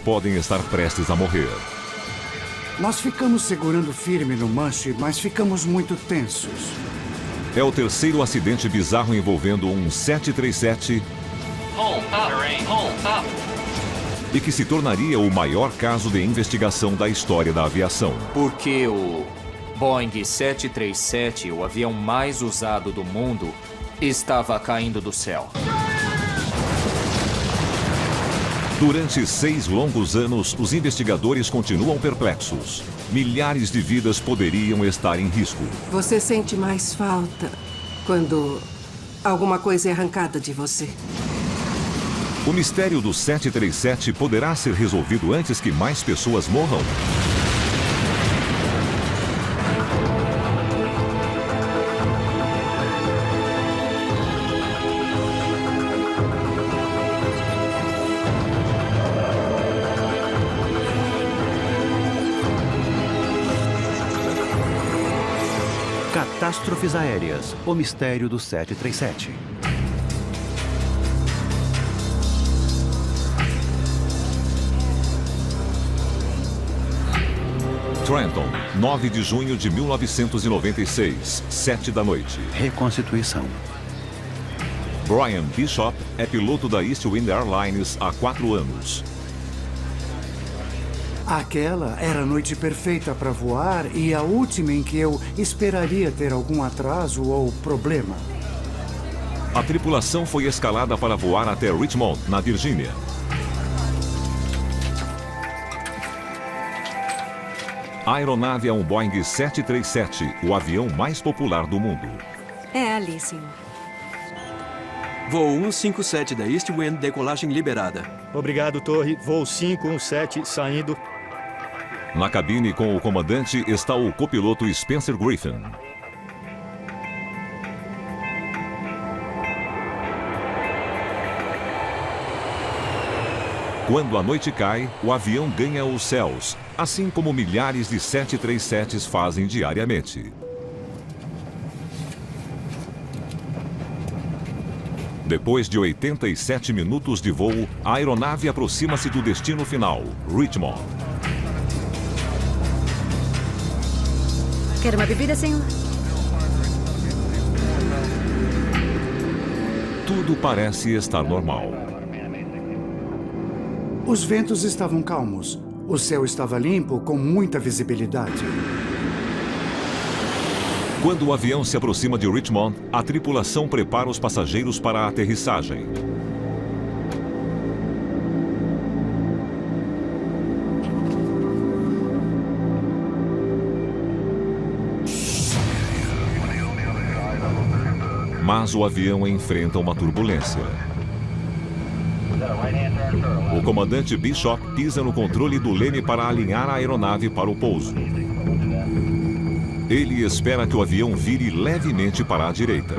podem estar prestes a morrer. Nós ficamos segurando firme no manche, mas ficamos muito tensos. É o terceiro acidente bizarro envolvendo um 737 e que se tornaria o maior caso de investigação da história da aviação. Porque o Boeing 737, o avião mais usado do mundo, estava caindo do céu. Durante 6 longos anos, os investigadores continuam perplexos. Milhares de vidas poderiam estar em risco. Você sente mais falta quando alguma coisa é arrancada de você. O mistério do 737 poderá ser resolvido antes que mais pessoas morram? Catástrofes aéreas, o mistério do 737. Trenton, 9 de junho de 1996, 7 da noite. Reconstituição. Brian Bishop é piloto da Eastwind Airlines há 4 anos. Aquela era a noite perfeita para voar e a última em que eu esperaria ter algum atraso ou problema. A tripulação foi escalada para voar até Richmond, na Virgínia. A aeronave é um Boeing 737, o avião mais popular do mundo. É ali, senhor. Voo 157 da Eastwind, decolagem liberada. Obrigado, torre. Voo 517, saindo. Na cabine com o comandante está o copiloto Spencer Griffin. Quando a noite cai, o avião ganha os céus, assim como milhares de 737s fazem diariamente. Depois de 87 minutos de voo, a aeronave aproxima-se do destino final, Richmond. Quer uma bebida, senhor? Tudo parece estar normal. Os ventos estavam calmos. O céu estava limpo, com muita visibilidade. Quando o avião se aproxima de Richmond, a tripulação prepara os passageiros para a aterrissagem. Mas o avião enfrenta uma turbulência. O comandante Bishop pisa no controle do leme para alinhar a aeronave para o pouso. Ele espera que o avião vire levemente para a direita.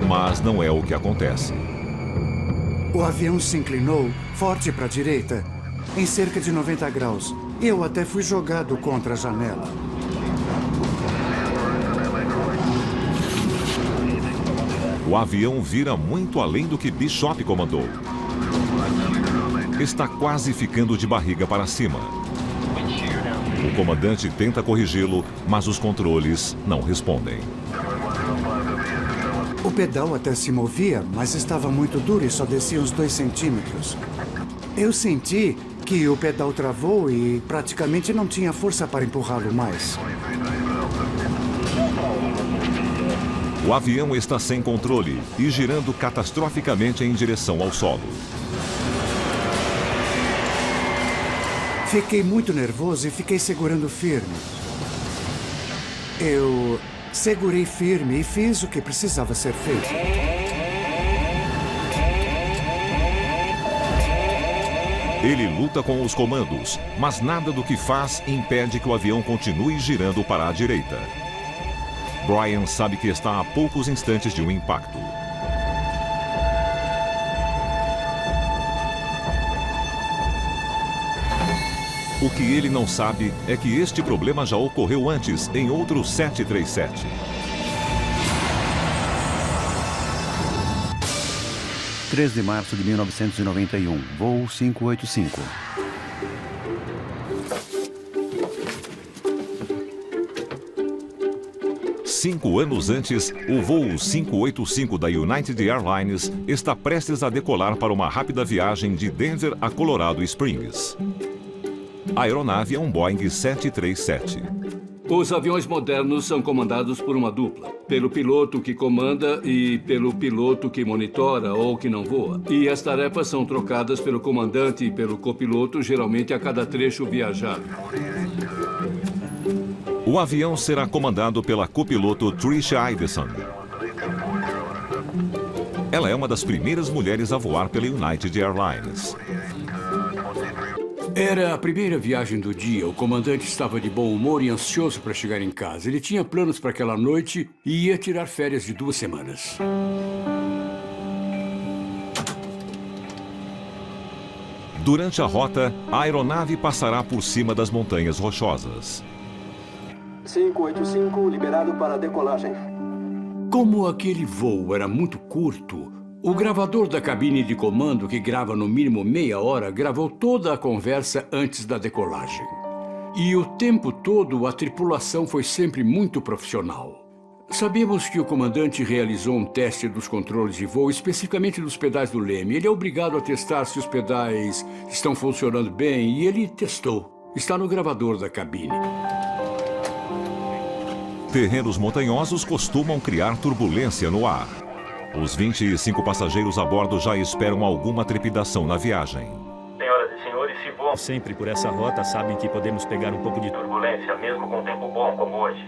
Mas não é o que acontece. O avião se inclinou forte para a direita, em cerca de 90 graus. Eu até fui jogado contra a janela. O avião vira muito além do que Bishop comandou. Está quase ficando de barriga para cima. O comandante tenta corrigi-lo, mas os controles não respondem. O pedal até se movia, mas estava muito duro e só descia uns 2 centímetros. Eu senti que o pedal travou e praticamente não tinha força para empurrá-lo mais. O avião está sem controle e girando catastroficamente em direção ao solo. Fiquei muito nervoso e fiquei segurando firme. Eu segurei firme e fiz o que precisava ser feito. Ele luta com os comandos, mas nada do que faz impede que o avião continue girando para a direita. Brian sabe que está a poucos instantes de um impacto. O que ele não sabe é que este problema já ocorreu antes em outro 737. 3 de março de 1991, voo 585. Cinco anos antes, o voo 585 da United Airlines está prestes a decolar para uma rápida viagem de Denver a Colorado Springs. A aeronave é um Boeing 737. Os aviões modernos são comandados por uma dupla. Pelo piloto que comanda e pelo piloto que monitora ou que não voa. E as tarefas são trocadas pelo comandante e pelo copiloto, geralmente a cada trecho viajado. O avião será comandado pela copiloto Tricia Iverson. Ela é uma das primeiras mulheres a voar pela United Airlines. Era a primeira viagem do dia. O comandante estava de bom humor e ansioso para chegar em casa. Ele tinha planos para aquela noite e ia tirar férias de 2 semanas. Durante a rota, a aeronave passará por cima das montanhas rochosas. 585, liberado para decolagem. Como aquele voo era muito curto, o gravador da cabine de comando, que grava no mínimo meia hora, gravou toda a conversa antes da decolagem. E o tempo todo, a tripulação foi sempre muito profissional. Sabemos que o comandante realizou um teste dos controles de voo, especificamente dos pedais do leme. Ele é obrigado a testar se os pedais estão funcionando bem, e ele testou. Está no gravador da cabine. Terrenos montanhosos costumam criar turbulência no ar. Os 25 passageiros a bordo já esperam alguma trepidação na viagem. Senhoras e senhores, se voam sempre por essa rota, sabem que podemos pegar um pouco de turbulência, mesmo com tempo bom como hoje.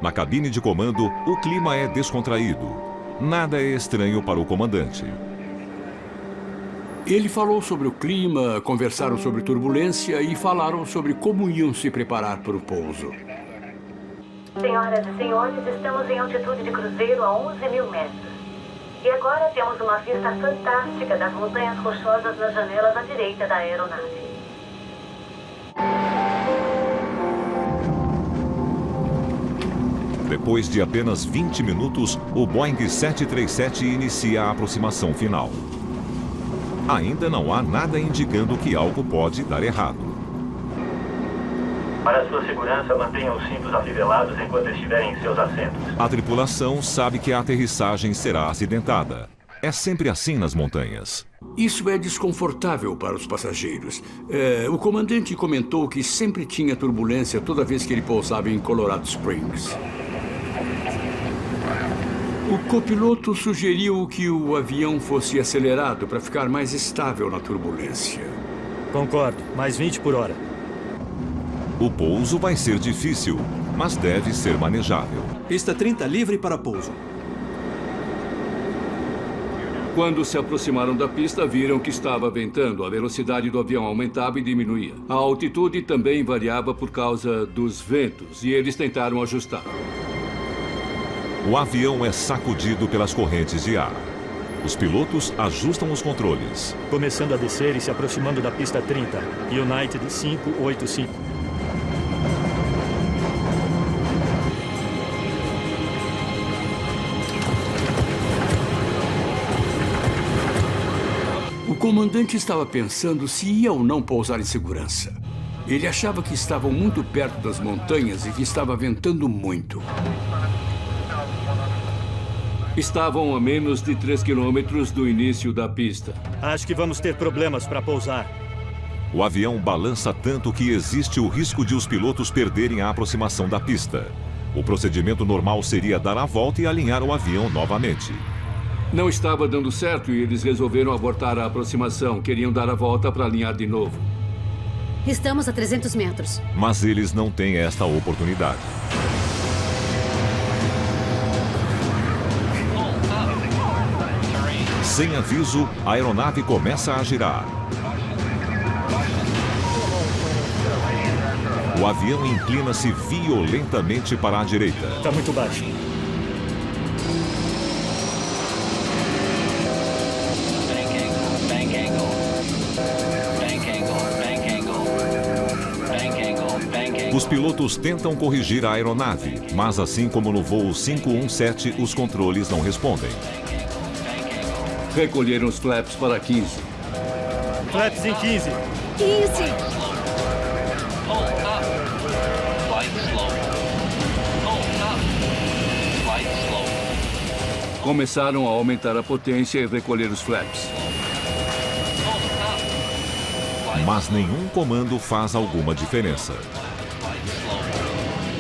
Na cabine de comando, o clima é descontraído. Nada é estranho para o comandante. Ele falou sobre o clima, conversaram sobre turbulência e falaram sobre como iam se preparar para o pouso. Senhoras e senhores, estamos em altitude de cruzeiro a 11.000 metros. E agora temos uma vista fantástica das montanhas rochosas nas janelas à direita da aeronave. Depois de apenas 20 minutos, o Boeing 737 inicia a aproximação final. Ainda não há nada indicando que algo pode dar errado. Para sua segurança, mantenham os cintos afivelados enquanto estiverem em seus assentos. A tripulação sabe que a aterrissagem será acidentada. É sempre assim nas montanhas. Isso é desconfortável para os passageiros. O comandante comentou que sempre tinha turbulência toda vez que ele pousava em Colorado Springs. O copiloto sugeriu que o avião fosse acelerado para ficar mais estável na turbulência. Concordo, mais 20 por hora. O pouso vai ser difícil, mas deve ser manejável. Pista 30 livre para pouso. Quando se aproximaram da pista, viram que estava ventando. A velocidade do avião aumentava e diminuía. A altitude também variava por causa dos ventos, e eles tentaram ajustar. O avião é sacudido pelas correntes de ar. Os pilotos ajustam os controles. Começando a descer e se aproximando da pista 30, United 585. O comandante estava pensando se ia ou não pousar em segurança. Ele achava que estavam muito perto das montanhas e que estava ventando muito. Estavam a menos de 3 quilômetros do início da pista. Acho que vamos ter problemas para pousar. O avião balança tanto que existe o risco de os pilotos perderem a aproximação da pista. O procedimento normal seria dar a volta e alinhar o avião novamente. Não estava dando certo e eles resolveram abortar a aproximação. Queriam dar a volta para alinhar de novo. Estamos a 300 metros. Mas eles não têm esta oportunidade. Sem aviso, a aeronave começa a girar. O avião inclina-se violentamente para a direita. Está muito baixo. Os pilotos tentam corrigir a aeronave, mas assim como no voo 517, os controles não respondem. Recolheram os flaps para 15. Flaps em 15. 15! Começaram a aumentar a potência e recolher os flaps. Mas nenhum comando faz alguma diferença.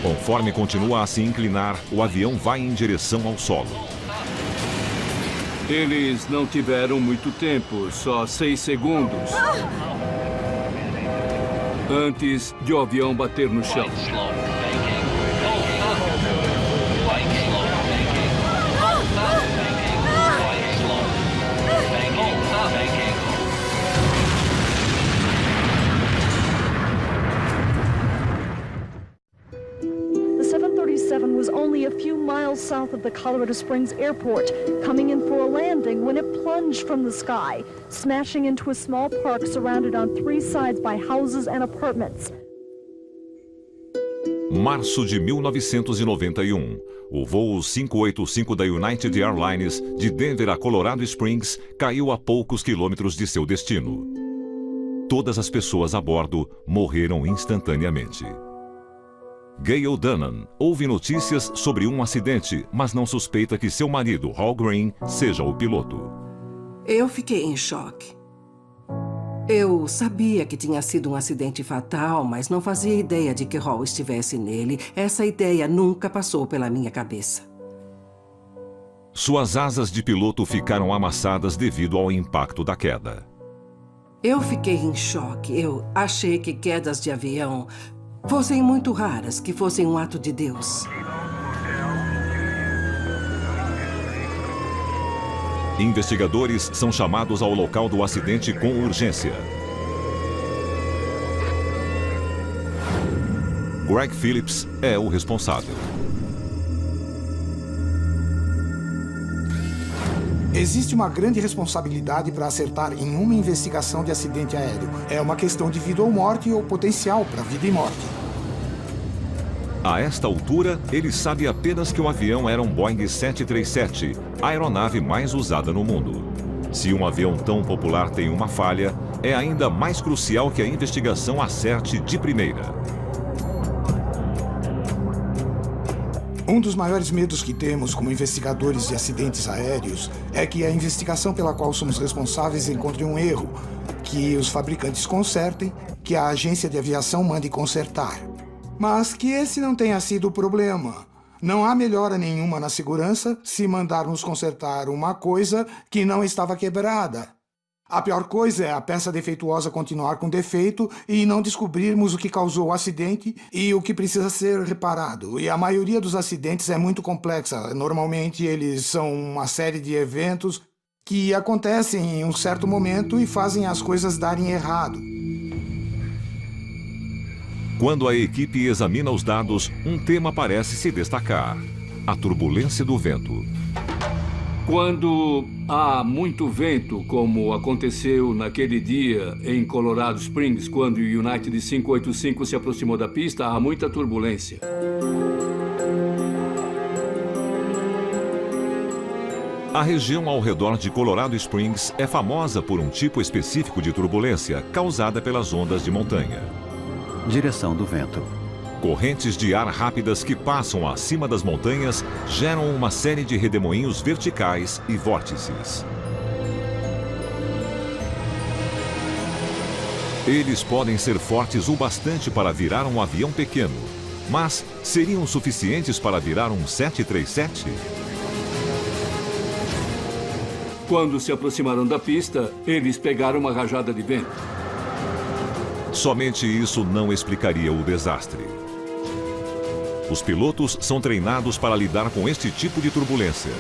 Conforme continua a se inclinar, o avião vai em direção ao solo. Eles não tiveram muito tempo, só 6 segundos. Antes de o avião bater no chão. The 737 was only a few miles south of the Colorado Springs airport, coming in for a landing when it plunged from the sky, smashing into a small park surrounded on 3 sides by houses and apartments. Março de 1991. O voo 585 da United Airlines de Denver a Colorado Springs caiu a poucos quilômetros de seu destino. Todas as pessoas a bordo morreram instantaneamente. Gail Dunham ouve notícias sobre um acidente, mas não suspeita que seu marido, Hal Green, seja o piloto. Eu fiquei em choque. Eu sabia que tinha sido um acidente fatal, mas não fazia ideia de que Hal estivesse nele. Essa ideia nunca passou pela minha cabeça. Suas asas de piloto ficaram amassadas devido ao impacto da queda. Eu fiquei em choque. Eu achei que quedas de avião fossem muito raras, que fossem um ato de Deus. Investigadores são chamados ao local do acidente com urgência. Greg Phillips é o responsável. Existe uma grande responsabilidade para acertar em uma investigação de acidente aéreo. É uma questão de vida ou morte ou potencial para vida e morte. A esta altura, ele sabe apenas que o avião era um Boeing 737, a aeronave mais usada no mundo. Se um avião tão popular tem uma falha, é ainda mais crucial que a investigação acerte de primeira. Um dos maiores medos que temos como investigadores de acidentes aéreos é que a investigação pela qual somos responsáveis encontre um erro, que os fabricantes consertem, que a agência de aviação mande consertar. Mas que esse não tenha sido o problema. Não há melhora nenhuma na segurança se mandarmos consertar uma coisa que não estava quebrada. A pior coisa é a peça defeituosa continuar com defeito e não descobrirmos o que causou o acidente e o que precisa ser reparado. E a maioria dos acidentes é muito complexa. Normalmente eles são uma série de eventos que acontecem em um certo momento e fazem as coisas darem errado. Quando a equipe examina os dados, um tema parece se destacar: a turbulência do vento. Quando há muito vento, como aconteceu naquele dia em Colorado Springs, quando o United 585 se aproximou da pista, há muita turbulência. A região ao redor de Colorado Springs é famosa por um tipo específico de turbulência causada pelas ondas de montanha. Direção do vento. Correntes de ar rápidas que passam acima das montanhas geram uma série de redemoinhos verticais e vórtices. Eles podem ser fortes o bastante para virar um avião pequeno, mas seriam suficientes para virar um 737? Quando se aproximaram da pista, eles pegaram uma rajada de vento. Somente isso não explicaria o desastre. Os pilotos são treinados para lidar com este tipo de turbulência.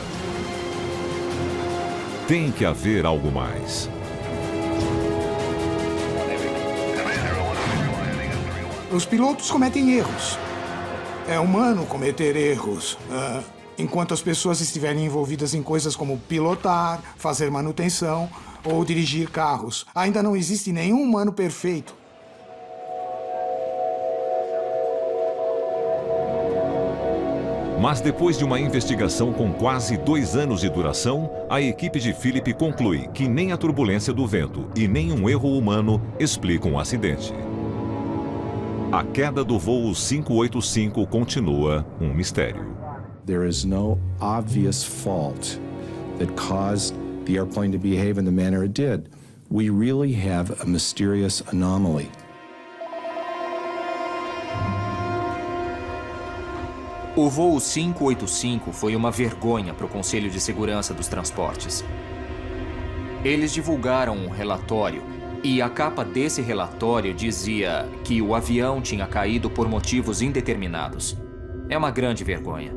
Tem que haver algo mais. Os pilotos cometem erros. É humano cometer erros. Enquanto as pessoas estiverem envolvidas em coisas como pilotar, fazer manutenção ou dirigir carros. Ainda não existe nenhum humano perfeito. Mas depois de uma investigação com quase 2 anos de duração, a equipe de Philip conclui que nem a turbulência do vento e nem um erro humano explicam o acidente. A queda do voo 585 continua um mistério. There is no obvious fault that caused the airplane to behave in the manner it did. We really have a mysterious anomaly. O voo 585 foi uma vergonha para o Conselho de Segurança dos Transportes. Eles divulgaram um relatório e a capa desse relatório dizia que o avião tinha caído por motivos indeterminados. É uma grande vergonha.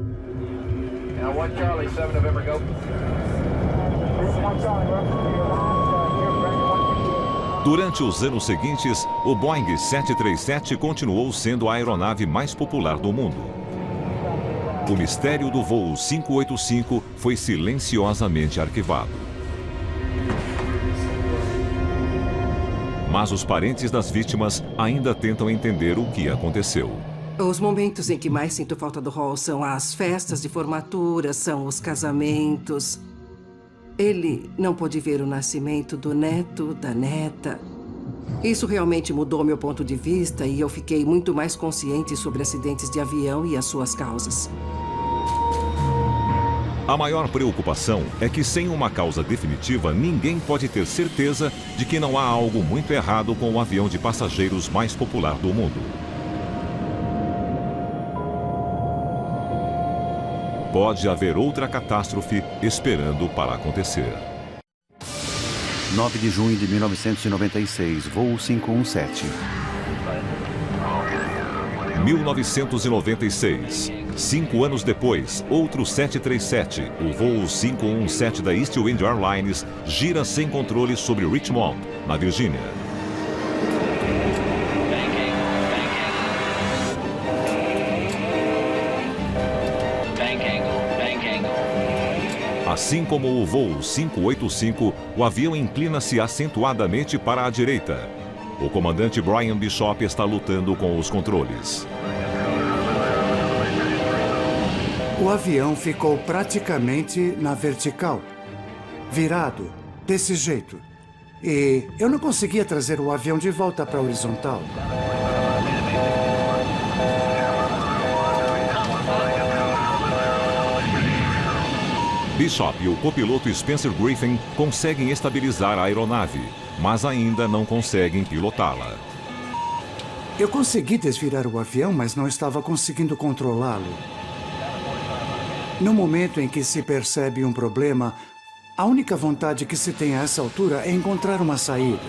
Durante os anos seguintes, o Boeing 737 continuou sendo a aeronave mais popular do mundo. O mistério do voo 585 foi silenciosamente arquivado. Mas os parentes das vítimas ainda tentam entender o que aconteceu. Os momentos em que mais sinto falta do Hall são as festas de formatura, são os casamentos. Ele não pôde ver o nascimento do neto, da neta. Isso realmente mudou meu ponto de vista e eu fiquei muito mais consciente sobre acidentes de avião e as suas causas. A maior preocupação é que sem uma causa definitiva, ninguém pode ter certeza de que não há algo muito errado com o avião de passageiros mais popular do mundo. Pode haver outra catástrofe esperando para acontecer. 9 de junho de 1996, voo 517. 1996. 5 anos depois, outro 737, o voo 517 da East Wind Airlines, gira sem controle sobre Richmond, na Virgínia. Assim como o voo 585, o avião inclina-se acentuadamente para a direita. O comandante Brian Bishop está lutando com os controles. O avião ficou praticamente na vertical, virado, desse jeito. E eu não conseguia trazer o avião de volta para a horizontal. Bishop e o copiloto Spencer Griffin conseguem estabilizar a aeronave, mas ainda não conseguem pilotá-la. Eu consegui desvirar o avião, mas não estava conseguindo controlá-lo. No momento em que se percebe um problema, a única vontade que se tem a essa altura é encontrar uma saída.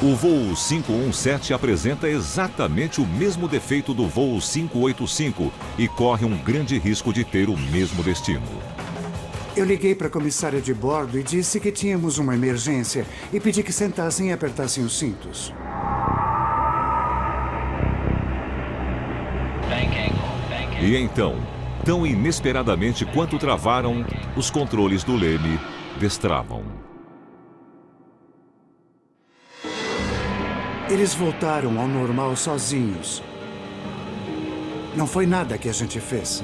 O voo 517 apresenta exatamente o mesmo defeito do voo 585 e corre um grande risco de ter o mesmo destino. Eu liguei para a comissária de bordo e disse que tínhamos uma emergência e pedi que sentassem e apertassem os cintos. E então, tão inesperadamente quanto travaram, os controles do leme destravam. Eles voltaram ao normal sozinhos. Não foi nada que a gente fez.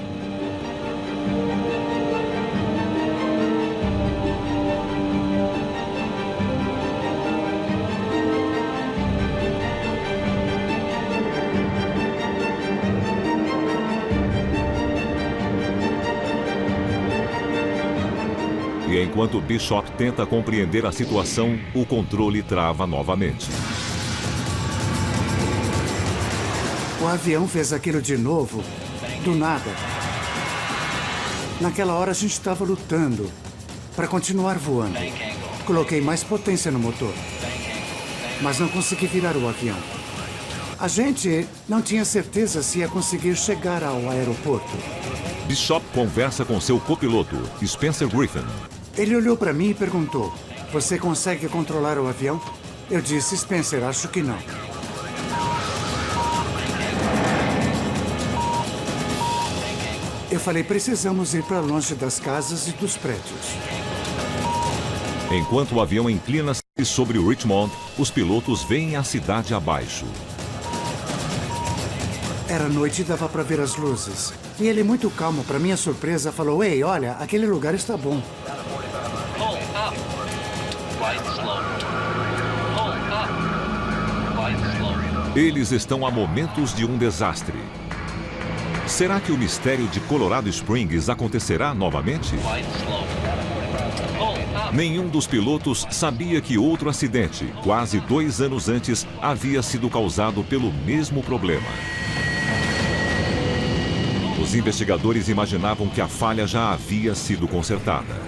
E enquanto Bishop tenta compreender a situação, o controle trava novamente. O avião fez aquilo de novo, do nada. Naquela hora a gente estava lutando para continuar voando. Coloquei mais potência no motor, mas não consegui virar o avião. A gente não tinha certeza se ia conseguir chegar ao aeroporto. Bishop conversa com seu copiloto, Spencer Griffin. Ele olhou para mim e perguntou: "Você consegue controlar o avião?" Eu disse: "Spencer, acho que não." Eu falei: "Precisamos ir para longe das casas e dos prédios." Enquanto o avião inclina-se sobre Richmond, os pilotos veem a cidade abaixo. Era noite e dava para ver as luzes. E ele, muito calmo, para minha surpresa, falou: "Ei, olha, aquele lugar está bom." Eles estão a momentos de um desastre. Será que o mistério de Colorado Springs acontecerá novamente? Nenhum dos pilotos sabia que outro acidente, quase 2 anos antes, havia sido causado pelo mesmo problema. Os investigadores imaginavam que a falha já havia sido consertada.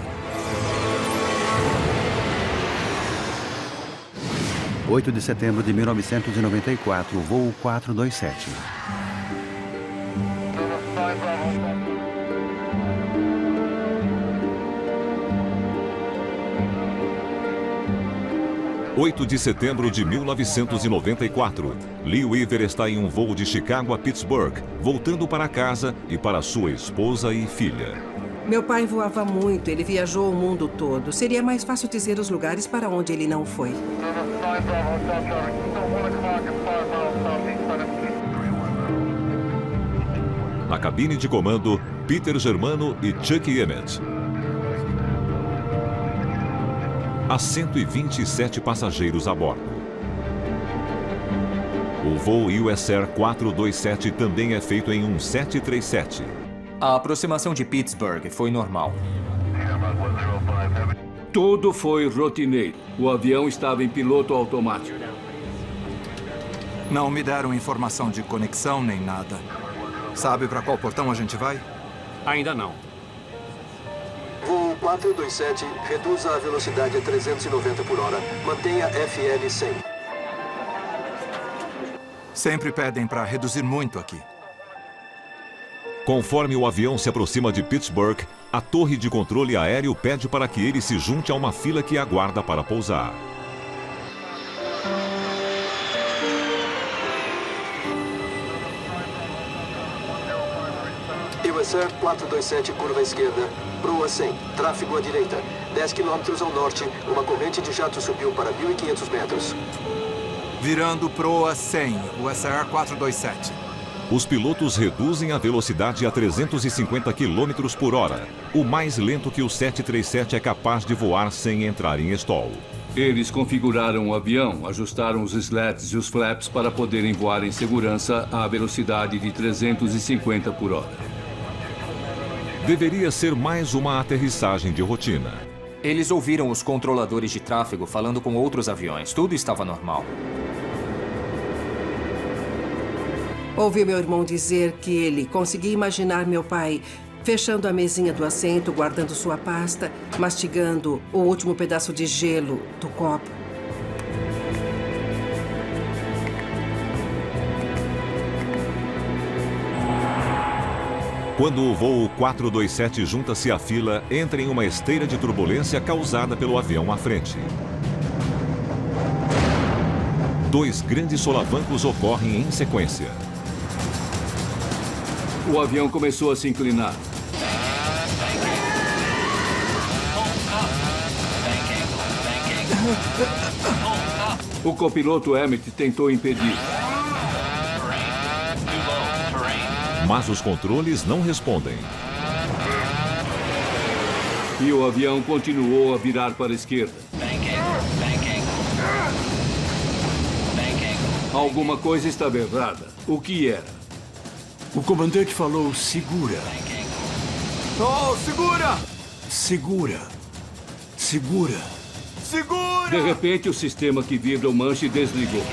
8 de setembro de 1994, voo 427. – 8 de setembro de 1994, Lee Weaver está em um voo de Chicago a Pittsburgh, voltando para casa e para sua esposa e filha. Meu pai voava muito, ele viajou o mundo todo. Seria mais fácil dizer os lugares para onde ele não foi. Na cabine de comando, Peter Germano e Chuck Emmett. Há 127 passageiros a bordo. O voo US Air 427 também é feito em um 737. A aproximação de Pittsburgh foi normal. Tudo foi rotineiro. O avião estava em piloto automático. Não me deram informação de conexão nem nada. Sabe para qual portão a gente vai? Ainda não. Voo 427, reduza a velocidade a 390 por hora. Mantenha FL 100. Sempre pedem para reduzir muito aqui. Conforme o avião se aproxima de Pittsburgh, a torre de controle aéreo pede para que ele se junte a uma fila que aguarda para pousar. US Air 427, curva à esquerda. Proa 100, tráfego à direita. 10 km ao norte, uma corrente de jato subiu para 1.500 metros. Virando proa 100, US Air 427. Os pilotos reduzem a velocidade a 350 km por hora, o mais lento que o 737 é capaz de voar sem entrar em stall. Eles configuraram o avião, ajustaram os slats e os flaps para poderem voar em segurança à velocidade de 350 por hora. Deveria ser mais uma aterrissagem de rotina. Eles ouviram os controladores de tráfego falando com outros aviões. Tudo estava normal. Ouvi meu irmão dizer que ele conseguia imaginar meu pai fechando a mesinha do assento, guardando sua pasta, mastigando o último pedaço de gelo do copo. Quando o voo 427 junta-se à fila, entra em uma esteira de turbulência causada pelo avião à frente. 2 grandes solavancos ocorrem em sequência. O avião começou a se inclinar. O copiloto Emmett tentou impedir. Mas os controles não respondem. E o avião continuou a virar para a esquerda. Alguma coisa estava errada. O que era? O comandante falou: segura. Oh, segura! Segura. Segura. Segura! De repente, o sistema que vibra o manche desligou.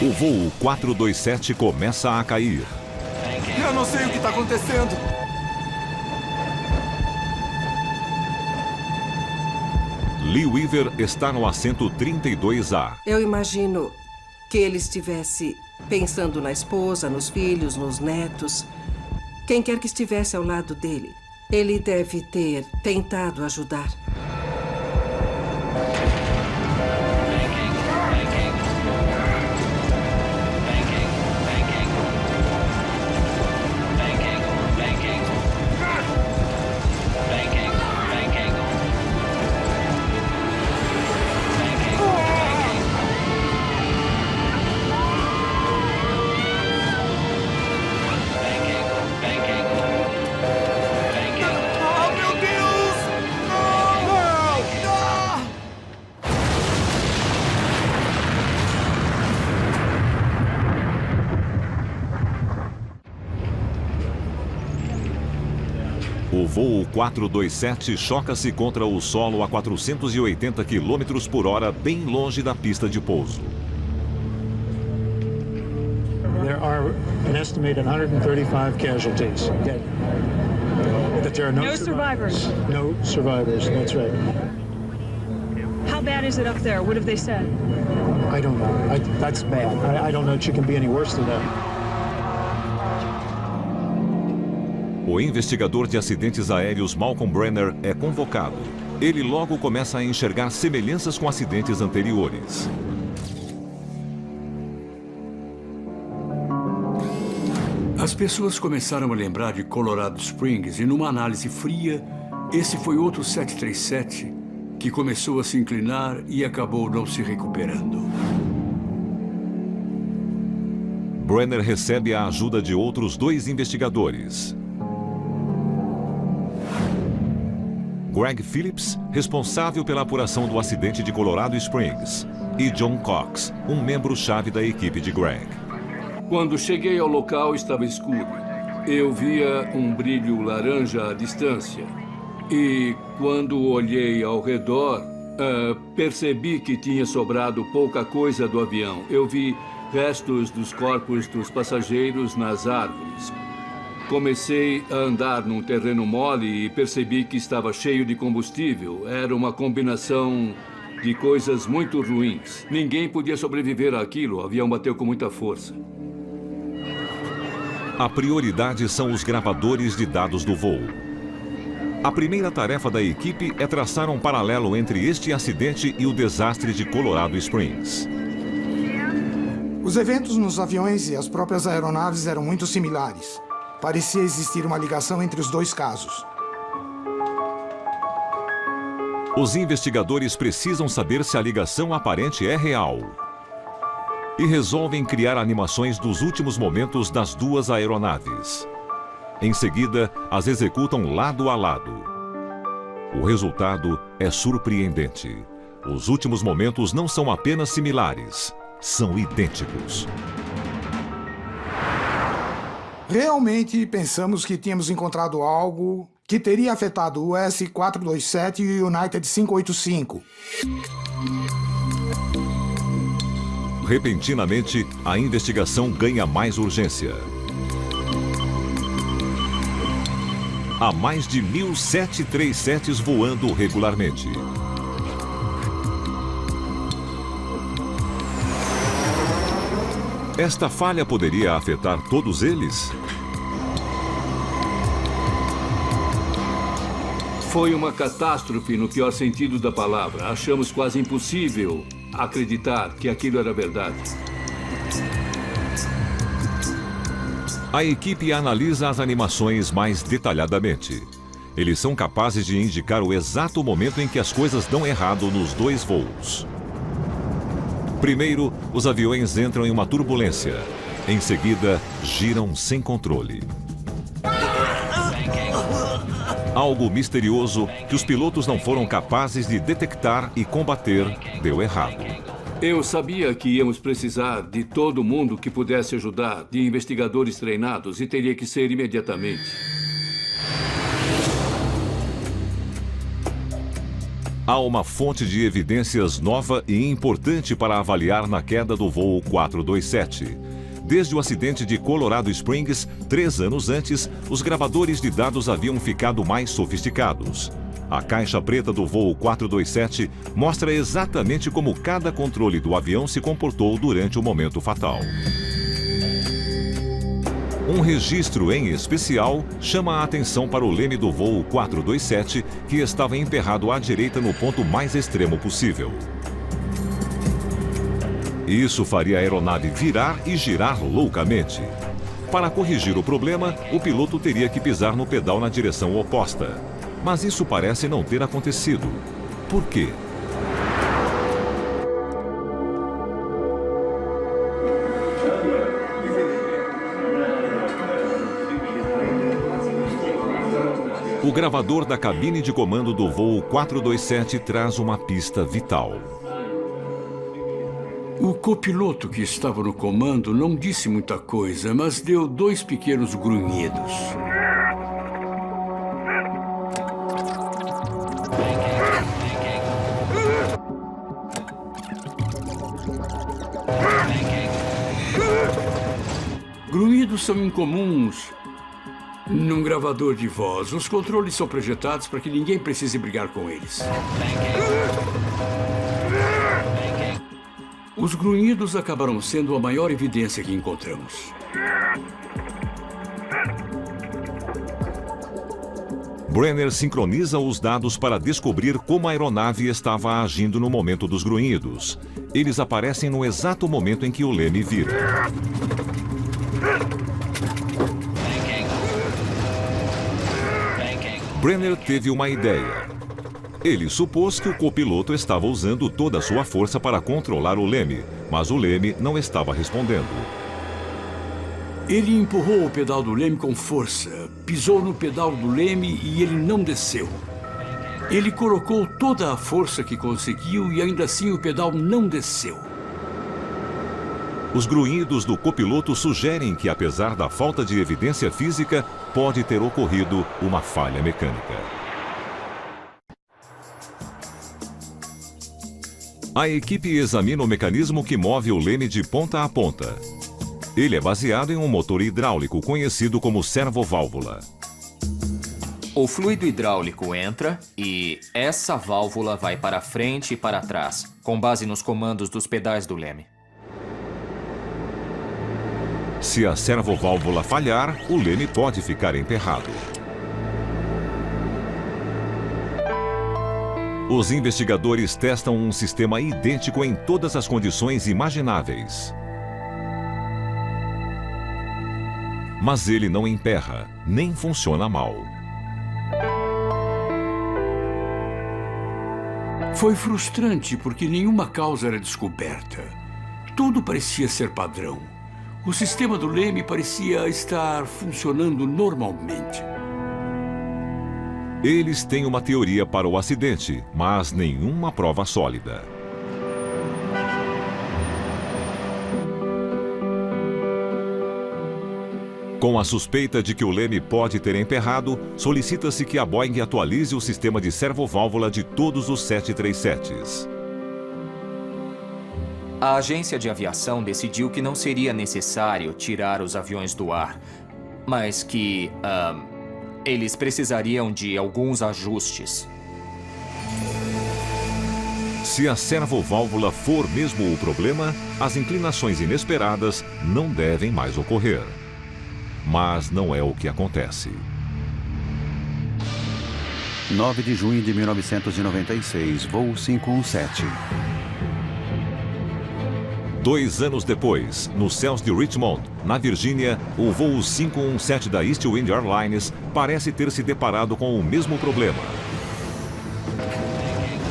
O voo 427 começa a cair. Eu não sei o que está acontecendo. Lee Weaver está no assento 32A. Eu imagino que ele estivesse pensando na esposa, nos filhos, nos netos. Quem quer que estivesse ao lado dele. Ele deve ter tentado ajudar. voo 427 choca-se contra o solo a 480 km/h, bem longe da pista de pouso. There are an estimated 135 casualties. That there are no survivors. No survivors, that's right. How bad is it up there? What have they said? I don't know. That's bad. I don't know if it can be any worse than that. O investigador de acidentes aéreos Malcolm Brenner é convocado. Ele logo começa a enxergar semelhanças com acidentes anteriores. As pessoas começaram a lembrar de Colorado Springs e, numa análise fria, esse foi outro 737 que começou a se inclinar e acabou não se recuperando. Brenner recebe a ajuda de outros 2 investigadores. Greg Phillips, responsável pela apuração do acidente de Colorado Springs, e John Cox, um membro-chave da equipe de Greg. Quando cheguei ao local, estava escuro. Eu via um brilho laranja à distância. E quando olhei ao redor, percebi que tinha sobrado pouca coisa do avião. Eu vi restos dos corpos dos passageiros nas árvores. Comecei a andar num terreno mole e percebi que estava cheio de combustível. Era uma combinação de coisas muito ruins. Ninguém podia sobreviver àquilo. O avião bateu com muita força. A prioridade são os gravadores de dados do voo. A primeira tarefa da equipe é traçar um paralelo entre este acidente e o desastre de Colorado Springs. Os eventos nos aviões e as próprias aeronaves eram muito similares. Parecia existir uma ligação entre os 2 casos. Os investigadores precisam saber se a ligação aparente é real. E resolvem criar animações dos últimos momentos das 2 aeronaves. Em seguida, as executam lado a lado. O resultado é surpreendente. Os últimos momentos não são apenas similares, são idênticos. Realmente pensamos que tínhamos encontrado algo que teria afetado o US-427 e o United 585. Repentinamente, a investigação ganha mais urgência. Há mais de 1.000 737s voando regularmente. Esta falha poderia afetar todos eles? Foi uma catástrofe no pior sentido da palavra. Achamos quase impossível acreditar que aquilo era verdade. A equipe analisa as animações mais detalhadamente. Eles são capazes de indicar o exato momento em que as coisas dão errado nos 2 voos. Primeiro, os aviões entram em uma turbulência. Em seguida, giram sem controle. Algo misterioso que os pilotos não foram capazes de detectar e combater deu errado. Eu sabia que íamos precisar de todo mundo que pudesse ajudar, de investigadores treinados, e teria que ser imediatamente. Há uma fonte de evidências nova e importante para avaliar na queda do voo 427. Desde o acidente de Colorado Springs, 3 anos antes, os gravadores de dados haviam ficado mais sofisticados. A caixa preta do voo 427 mostra exatamente como cada controle do avião se comportou durante o momento fatal. Um registro em especial chama a atenção para o leme do voo 427, que estava emperrado à direita no ponto mais extremo possível. Isso faria a aeronave virar e girar loucamente. Para corrigir o problema, o piloto teria que pisar no pedal na direção oposta. Mas isso parece não ter acontecido. Por quê? O gravador da cabine de comando do voo 427 traz uma pista vital. O copiloto que estava no comando não disse muita coisa, mas deu 2 pequenos grunhidos. grunhidos são incomuns num gravador de voz. Os controles são projetados para que ninguém precise brigar com eles. Os grunhidos acabaram sendo a maior evidência que encontramos. Brenner sincroniza os dados para descobrir como a aeronave estava agindo no momento dos grunhidos. Eles aparecem no exato momento em que o leme vira. Brenner teve uma ideia. Ele supôs que o copiloto estava usando toda a sua força para controlar o leme, mas o leme não estava respondendo. Ele empurrou o pedal do leme com força, pisou no pedal do leme e ele não desceu. Ele colocou toda a força que conseguiu e ainda assim o pedal não desceu. Os grunhidos do copiloto sugerem que, apesar da falta de evidência física, pode ter ocorrido uma falha mecânica. A equipe examina o mecanismo que move o leme de ponta a ponta. Ele é baseado em um motor hidráulico conhecido como servoválvula. O fluido hidráulico entra e essa válvula vai para frente e para trás, com base nos comandos dos pedais do leme. Se a servoválvula falhar, o leme pode ficar emperrado. Os investigadores testam um sistema idêntico em todas as condições imagináveis. Mas ele não emperra, nem funciona mal. Foi frustrante porque nenhuma causa era descoberta. Tudo parecia ser padrão. O sistema do leme parecia estar funcionando normalmente. Eles têm uma teoria para o acidente, mas nenhuma prova sólida. Com a suspeita de que o leme pode ter emperrado, solicita-se que a Boeing atualize o sistema de servoválvula de todos os 737s. A agência de aviação decidiu que não seria necessário tirar os aviões do ar, mas que eles precisariam de alguns ajustes. Se a servoválvula for mesmo o problema, as inclinações inesperadas não devem mais ocorrer. Mas não é o que acontece. 9 de junho de 1996, voo 517. 2 anos depois, nos céus de Richmond, na Virgínia, o voo 517 da East Wind Airlines parece ter se deparado com o mesmo problema.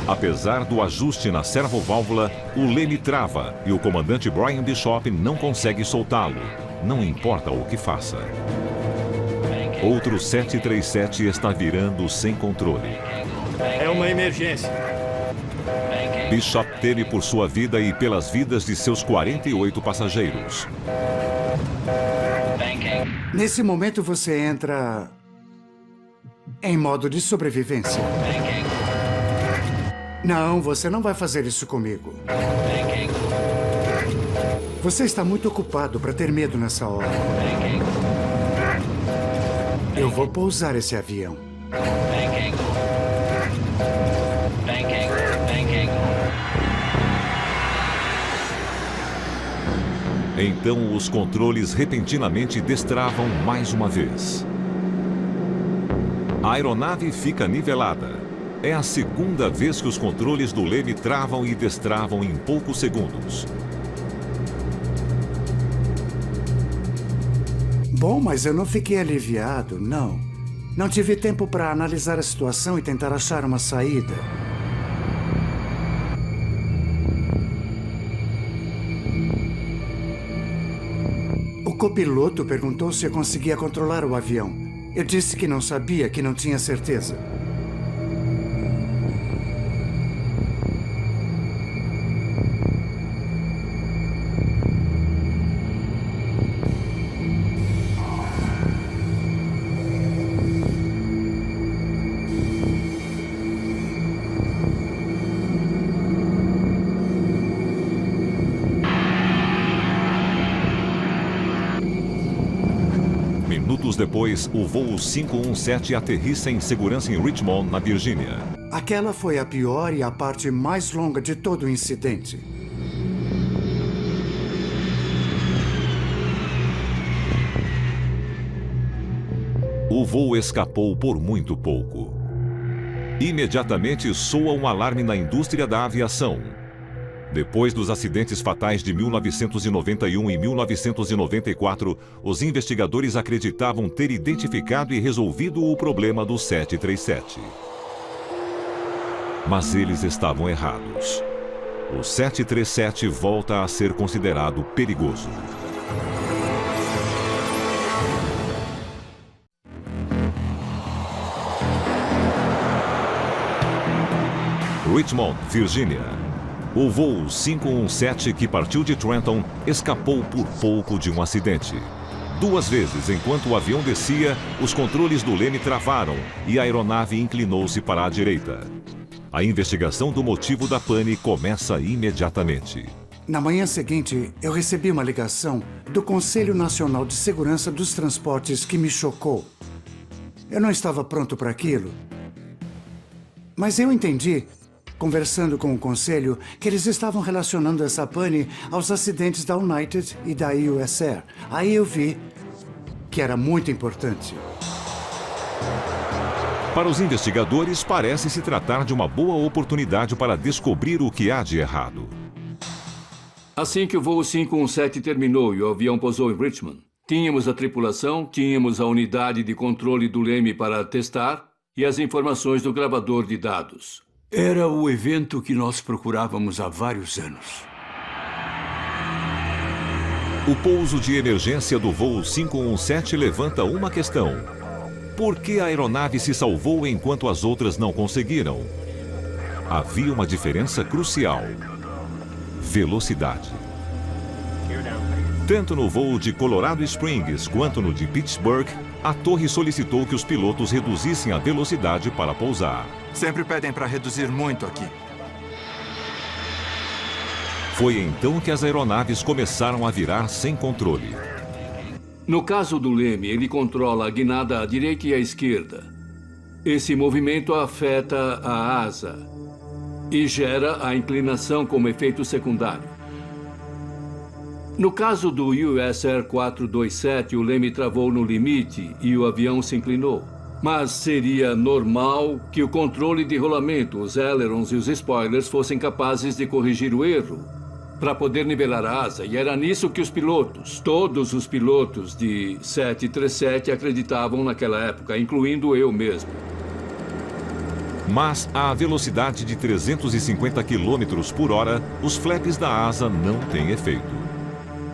Apesar do ajuste na servoválvula, o leme trava e o comandante Brian Bishop não consegue soltá-lo, não importa o que faça. Outro 737 está virando sem controle. É uma emergência. Bishop teme por sua vida e pelas vidas de seus 48 passageiros. Nesse momento você entra em modo de sobrevivência. Não, você não vai fazer isso comigo. Você está muito ocupado para ter medo nessa hora. Eu vou pousar esse avião. Então os controles repentinamente destravam mais uma vez. A aeronave fica nivelada. É a segunda vez que os controles do leme travam e destravam em poucos segundos. Bom, mas eu não fiquei aliviado, não. Não tive tempo para analisar a situação e tentar achar uma saída. O copiloto perguntou se eu conseguia controlar o avião. Eu disse que não sabia, que não tinha certeza. minutos depois, o voo 517 aterrissa em segurança em Richmond, na Virgínia. Aquela foi a pior e a parte mais longa de todo o incidente. O voo escapou por muito pouco. Imediatamente soa um alarme na indústria da aviação. Depois dos acidentes fatais de 1991 e 1994, os investigadores acreditavam ter identificado e resolvido o problema do 737. Mas eles estavam errados. O 737 volta a ser considerado perigoso. Richmond, Virgínia. O voo 517 que partiu de Trenton escapou por pouco de um acidente. 2 vezes, enquanto o avião descia, os controles do leme travaram e a aeronave inclinou-se para a direita. A investigação do motivo da pane começa imediatamente. Na manhã seguinte, eu recebi uma ligação do Conselho Nacional de Segurança dos Transportes que me chocou. Eu não estava pronto para aquilo. Mas eu entendi, conversando com o conselho, que eles estavam relacionando essa pane aos acidentes da United e da US Air. Aí eu vi que era muito importante. Para os investigadores, parece se tratar de uma boa oportunidade para descobrir o que há de errado. Assim que o voo 517 terminou e o avião pousou em Richmond, tínhamos a tripulação, tínhamos a unidade de controle do leme para testar e as informações do gravador de dados. Era o evento que nós procurávamos há vários anos. O pouso de emergência do voo 517 levanta uma questão. Por que a aeronave se salvou enquanto as outras não conseguiram? Havia uma diferença crucial: velocidade. Tanto no voo de Colorado Springs quanto no de Pittsburgh, a torre solicitou que os pilotos reduzissem a velocidade para pousar. Sempre pedem para reduzir muito aqui. Foi então que as aeronaves começaram a virar sem controle. No caso do leme, ele controla a guinada à direita e à esquerda. Esse movimento afeta a asa e gera a inclinação como efeito secundário. No caso do US Air 427, o leme travou no limite e o avião se inclinou. Mas seria normal que o controle de rolamento, os ailerons e os spoilers fossem capazes de corrigir o erro para poder nivelar a asa. E era nisso que os pilotos, todos os pilotos de 737 acreditavam naquela época, incluindo eu mesmo. Mas à velocidade de 350 km por hora, os flaps da asa não têm efeito.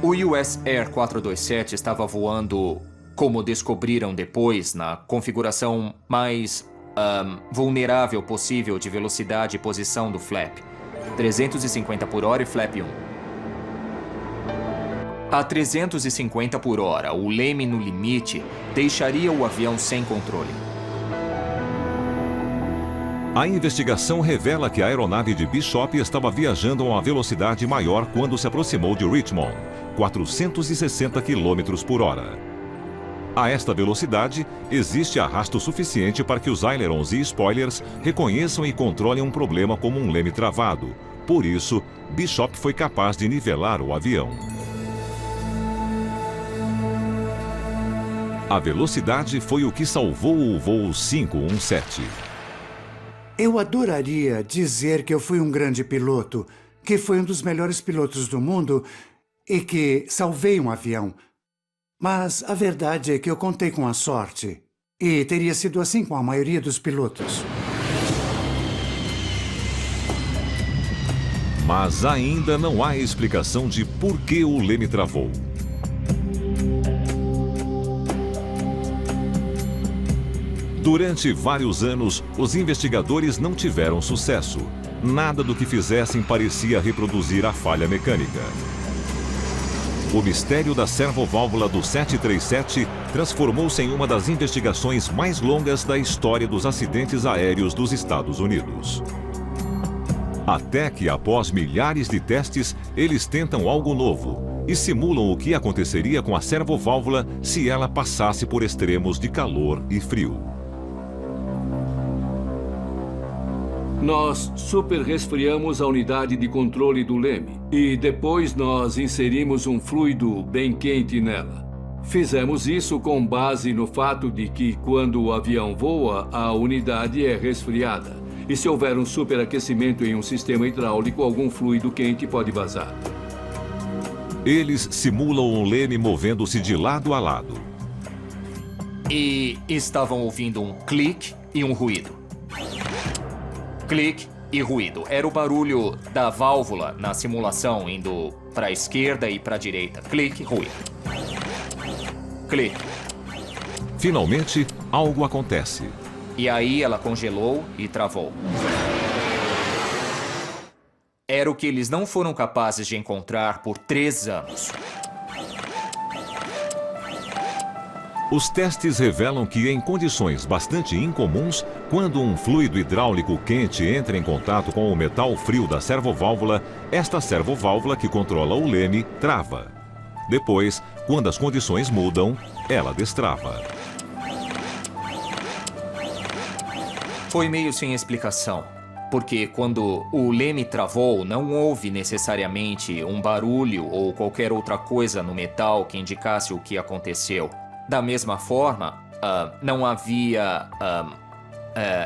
O US Air 427 estava voando, como descobriram depois, na configuração mais vulnerável possível de velocidade e posição do flap. 350 por hora e flap 1. A 350 por hora, o leme no limite deixaria o avião sem controle. A investigação revela que a aeronave de Bishop estava viajando a uma velocidade maior quando se aproximou de Richmond, 460 km por hora. A esta velocidade, existe arrasto suficiente para que os ailerons e spoilers reconheçam e controlem um problema como um leme travado. Por isso, Bishop foi capaz de nivelar o avião. A velocidade foi o que salvou o voo 517. Eu adoraria dizer que eu fui um grande piloto, que fui um dos melhores pilotos do mundo e que salvei um avião. Mas a verdade é que eu contei com a sorte. E teria sido assim com a maioria dos pilotos. Mas ainda não há explicação de por que o leme travou. Durante vários anos, os investigadores não tiveram sucesso. Nada do que fizessem parecia reproduzir a falha mecânica. O mistério da servoválvula do 737 transformou-se em uma das investigações mais longas da história dos acidentes aéreos dos Estados Unidos. Até que, após milhares de testes, eles tentam algo novo: e simulam o que aconteceria com a servoválvula se ela passasse por extremos de calor e frio. Nós superresfriamos a unidade de controle do leme e depois nós inserimos um fluido bem quente nela. Fizemos isso com base no fato de que quando o avião voa, a unidade é resfriada. E se houver um superaquecimento em um sistema hidráulico, algum fluido quente pode vazar. Eles simulam um leme movendo-se de lado a lado. E estavam ouvindo um clique e um ruído. Clique e ruído. Era o barulho da válvula na simulação, indo para a esquerda e para a direita. Clique, ruído. Clique. Finalmente, algo acontece. E aí ela congelou e travou. Era o que eles não foram capazes de encontrar por 3 anos. Os testes revelam que, em condições bastante incomuns, quando um fluido hidráulico quente entra em contato com o metal frio da servoválvula, esta servoválvula que controla o leme trava. Depois, quando as condições mudam, ela destrava. Foi meio sem explicação, porque quando o leme travou, não houve necessariamente um barulho ou qualquer outra coisa no metal que indicasse o que aconteceu. Da mesma forma, não havia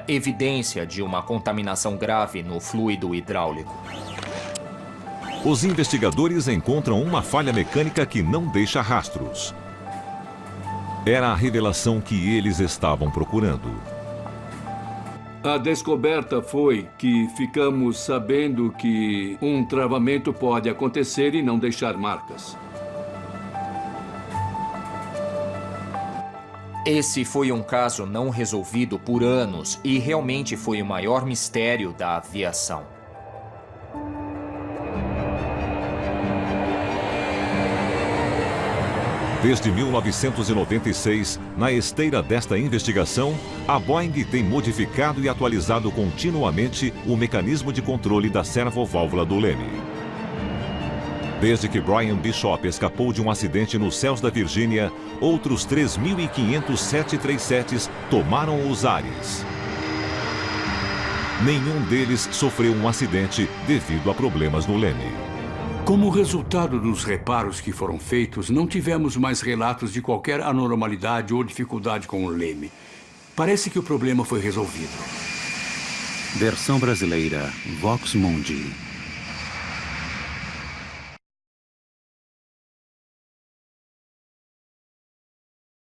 evidência de uma contaminação grave no fluido hidráulico. Os investigadores encontram uma falha mecânica que não deixa rastros. Era a revelação que eles estavam procurando. A descoberta foi que ficamos sabendo que um travamento pode acontecer e não deixar marcas. Esse foi um caso não resolvido por anos e realmente foi o maior mistério da aviação. Desde 1996, na esteira desta investigação, a Boeing tem modificado e atualizado continuamente o mecanismo de controle da servoválvula do leme. Desde que Brian Bishop escapou de um acidente nos céus da Virgínia, outros 3.500 737s tomaram os ares. Nenhum deles sofreu um acidente devido a problemas no leme. Como resultado dos reparos que foram feitos, não tivemos mais relatos de qualquer anormalidade ou dificuldade com o leme. Parece que o problema foi resolvido. Versão brasileira, Vox Mundi.